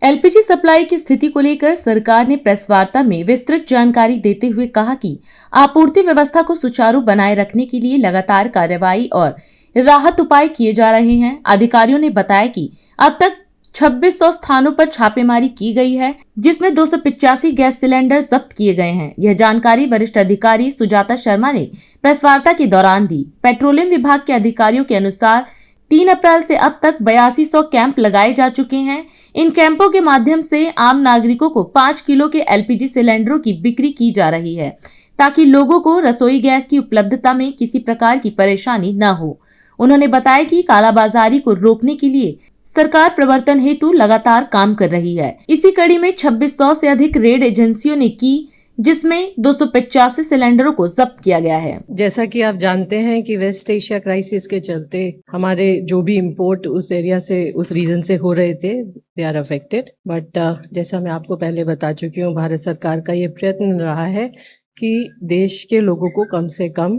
LPG supply की स्थिति को लेकर सरकार ने प्रेस वार्ता में विस्तृत जानकारी देते हुए कहा कि आपूर्ति व्यवस्था को सुचारू बनाए रखने के लिए लगातार कार्रवाई और राहत उपाय किए जा रहे हैं। अधिकारियों ने बताया कि अब तक 2600 स्थानों पर छापेमारी की गई है, जिसमें 285 गैस सिलेंडर जब्त किए गए हैं। यह जानकारी वरिष्ठ अधिकारी सुजाता शर्मा ने प्रेस वार्ता के दौरान दी। पेट्रोलियम विभाग के अधिकारियों के अनुसार 3 अप्रैल से अब तक 8200 कैंप लगाए जा चुके हैं। इन कैंपों के माध्यम से आम नागरिकों को 5 किलो के एलपीजी सिलेंडरों की बिक्री की जा रही है, ताकि लोगों को रसोई गैस की उपलब्धता में किसी प्रकार की परेशानी न हो। उन्होंने बताया कि कालाबाजारी को रोकने के लिए सरकार प्रवर्तन हेतु लगातार काम कर रही है। इसी कड़ी में 2600 से अधिक रेड एजेंसियों ने की, जिसमें 285 सिलेंडरों को जब्त किया गया है। जैसा कि आप जानते हैं कि वेस्ट एशिया क्राइसिस के चलते हमारे जो भी इंपोर्ट उस एरिया से, उस रीजन से हो रहे थे, दे आर अफेक्टेड। बट जैसा मैं आपको पहले बता चुकी हूँ, भारत सरकार का ये प्रयत्न रहा है कि देश के लोगों को कम से कम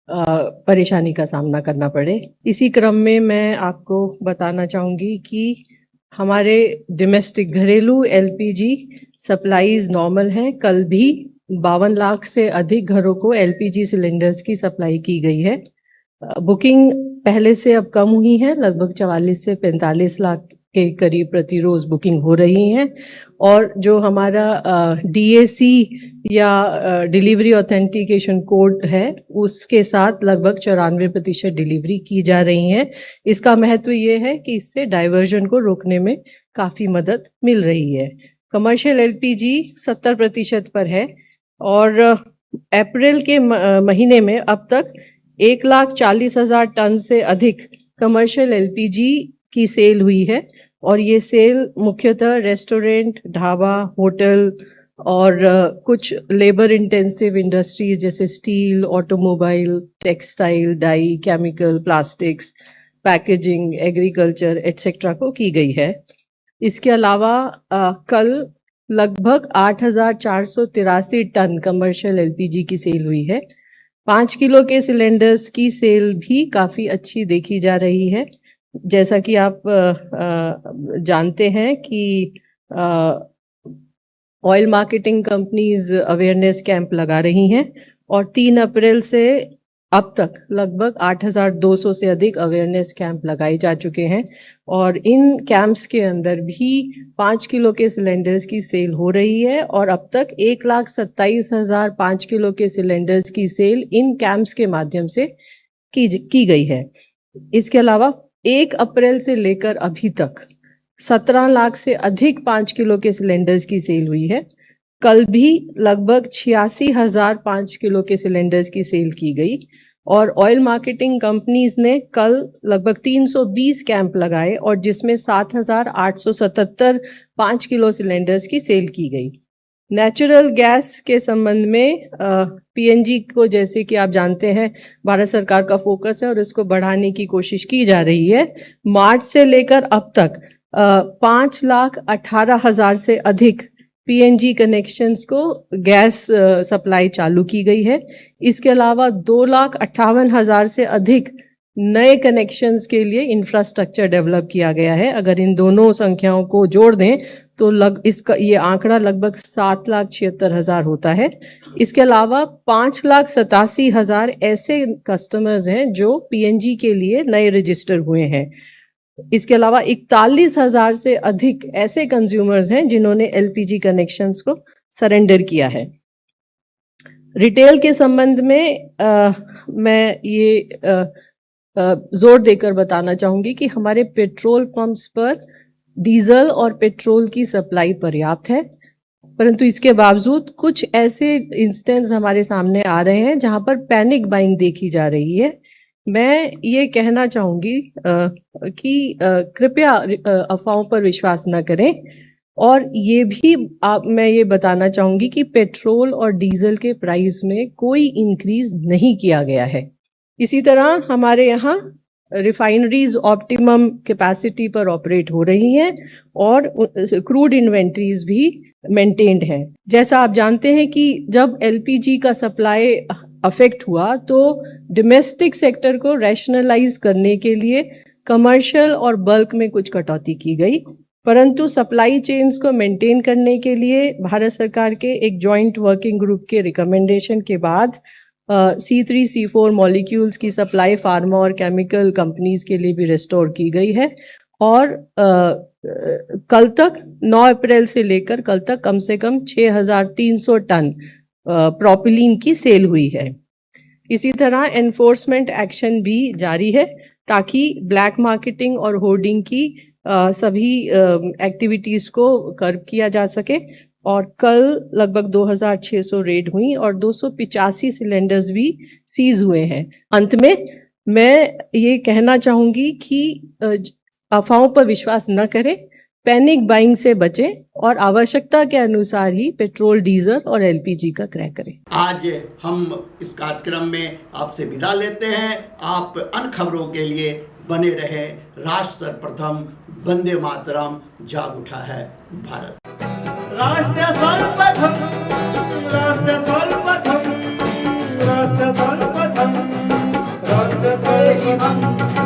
परेशानी का सामना करना पड़े। इसी क्रम में मैं आपको बताना चाहूँगी कि हमारे डोमेस्टिक घरेलू एलपीजी सप्लाईज नॉर्मल है। कल भी 52 लाख से अधिक घरों को एलपीजी सिलेंडर्स की सप्लाई की गई है। बुकिंग पहले से अब कम हुई है, लगभग 44 से 45 लाख के करीब प्रति रोज बुकिंग हो रही है। और जो हमारा डीएसी या डिलीवरी ऑथेंटिकेशन कोड है, उसके साथ लगभग 94% डिलीवरी की जा रही है। इसका महत्व ये है कि इससे डाइवर्जन को रोकने में काफ़ी मदद मिल रही है। कमर्शियल एलपीजी 70% पर है और अप्रैल के महीने में अब तक 1,40,000 टन से अधिक कमर्शियल एलपीजी की सेल हुई है। और ये सेल मुख्यतः रेस्टोरेंट, ढाबा, होटल और कुछ लेबर इंटेंसिव इंडस्ट्रीज जैसे steel, automobile, textile, dye, chemical, plastics, packaging, agriculture etcetera को की गई है। इसके अलावा कल लगभग 8,483 टन कमर्शियल एलपीजी की सेल हुई है। 5 किलो के सिलेंडर्स की सेल भी काफ़ी अच्छी देखी जा रही है। जैसा कि आप जानते हैं कि oil marketing companies awareness camp लगा रही हैं और 3 अप्रैल से अब तक लगभग 8,200 से अधिक अवेयरनेस कैंप लगाए जा चुके हैं। और इन कैंप्स के अंदर भी 5 किलो के सिलेंडर्स की सेल हो रही है और अब तक 1,27,000 5 किलो के सिलेंडर्स की सेल इन कैंप्स के माध्यम से की गई है। इसके अलावा 1 अप्रैल से लेकर अभी तक 17 लाख से अधिक 5 किलो के सिलेंडर्स की सेल हुई है। कल भी लगभग 86,000 5 किलो के सिलेंडर्स की सेल की गई और ऑयल मार्केटिंग कंपनीज ने कल लगभग 320 कैंप लगाए और जिसमें 7,877 5 किलो सिलेंडर्स की सेल की गई। नेचुरल गैस के संबंध में पीएनजी को, जैसे कि आप जानते हैं, भारत सरकार का फोकस है और इसको बढ़ाने की कोशिश की जा रही है। मार्च से लेकर अब तक 5,18,000 से अधिक पीएनजी कनेक्शंस को गैस सप्लाई चालू की गई है। इसके अलावा 2,58,000 से अधिक नए कनेक्शंस के लिए इंफ्रास्ट्रक्चर डेवलप किया गया है। अगर इन दोनों संख्याओं को जोड़ दें तो इसका ये आंकड़ा लगभग 7,76,000 होता है। इसके अलावा 5,87,000 ऐसे कस्टमर्स हैं जो पीएनजी के लिए नए रजिस्टर हुए हैं। इसके अलावा 41,000 से अधिक ऐसे कंज्यूमर्स हैं जिन्होंने एलपीजी कनेक्शंस को सरेंडर किया है। रिटेल के संबंध में मैं ये जोर देकर बताना चाहूँगी कि हमारे पेट्रोल पंप्स पर डीजल और पेट्रोल की सप्लाई पर्याप्त है, परंतु इसके बावजूद कुछ ऐसे इंस्टेंस हमारे सामने आ रहे हैं जहां पर पैनिक बाइंग देखी जा रही है। मैं ये कहना चाहूँगी कि कृपया अफवाहों पर विश्वास न करें और ये भी मैं ये बताना चाहूँगी कि पेट्रोल और डीजल के प्राइस में कोई इंक्रीज नहीं किया गया है। इसी तरह हमारे यहाँ रिफाइनरीज ऑप्टिमम कैपेसिटी पर ऑपरेट हो रही हैं और क्रूड इन्वेंट्रीज भी मेंटेन्ड हैं। जैसा आप जानते हैं कि जब एलपीजी का सप्लाई अफेक्ट हुआ तो डोमेस्टिक सेक्टर को रैशनलाइज करने के लिए कमर्शियल और बल्क में कुछ कटौती की गई, परंतु सप्लाई चेन्स को मेंटेन करने के लिए भारत सरकार के एक जॉइंट वर्किंग ग्रुप के रिकमेंडेशन के बाद C3 C4 मॉलिक्यूल्स की सप्लाई फार्मा और केमिकल कंपनीज के लिए भी रिस्टोर की गई है और कल तक 9 अप्रैल से लेकर कल तक कम से कम 6,300 टन प्रोपिलीन की सेल हुई है। इसी तरह एनफोर्समेंट एक्शन भी जारी है ताकि ब्लैक मार्केटिंग और होर्डिंग की सभी एक्टिविटीज़ को कर्ब किया जा सके। और कल लगभग 2,600 रेड हुई और 285 सिलेंडर्स भी सीज हुए हैं। अंत में मैं ये कहना चाहूँगी कि अफवाहों पर विश्वास न करें, पैनिक बाइंग से बचें और आवश्यकता के अनुसार ही पेट्रोल, डीजल और LPG का क्रय करें। आज हम इस कार्यक्रम में आपसे विदा लेते हैं। आप अन्य खबरों के लिए बने रहे। राष्ट्र सर्वप्रथम, वंदे मातरम, जाग उठा है भारत। राष्ट्र सर्वप्रथम, राष्ट्र सर्वप्रथम, राष्ट्र सर्वप्रथम, राष्ट्र सर्वप्रथम।